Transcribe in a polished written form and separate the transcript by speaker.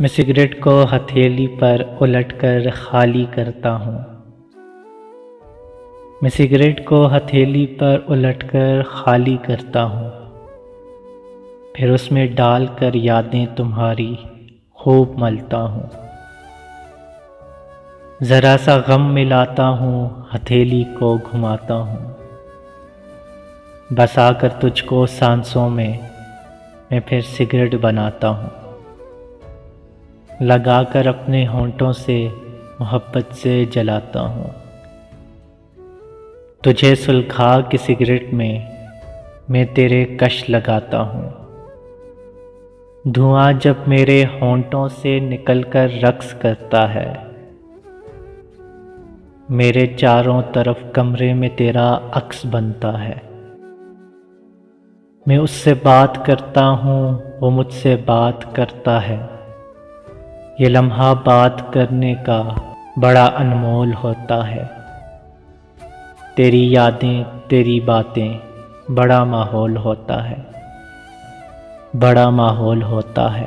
Speaker 1: میں سگریٹ کو ہتھیلی پر الٹ کر خالی کرتا ہوں۔ میں سگریٹ کو ہتھیلی پر الٹ کر خالی کرتا ہوں، پھر اس میں ڈال کر یادیں تمہاری خوب ملتا ہوں۔ ذرا سا غم ملاتا ہوں، ہتھیلی کو گھماتا ہوں، بسا کر تجھ کو سانسوں میں پھر سگریٹ بناتا ہوں، لگا کر اپنے ہونٹوں سے محبت سے جلاتا ہوں۔ تجھے سلگھا کے سگریٹ میں تیرے کش لگاتا ہوں، دھواں جب میرے ہونٹوں سے نکل کر رقص کرتا ہے، میرے چاروں طرف کمرے میں تیرا عکس بنتا ہے۔ میں اس سے بات کرتا ہوں، وہ مجھ سے بات کرتا ہے، یہ لمحہ بات کرنے کا بڑا انمول ہوتا ہے۔ تیری یادیں، تیری باتیں، بڑا ماحول ہوتا ہے، بڑا ماحول ہوتا ہے۔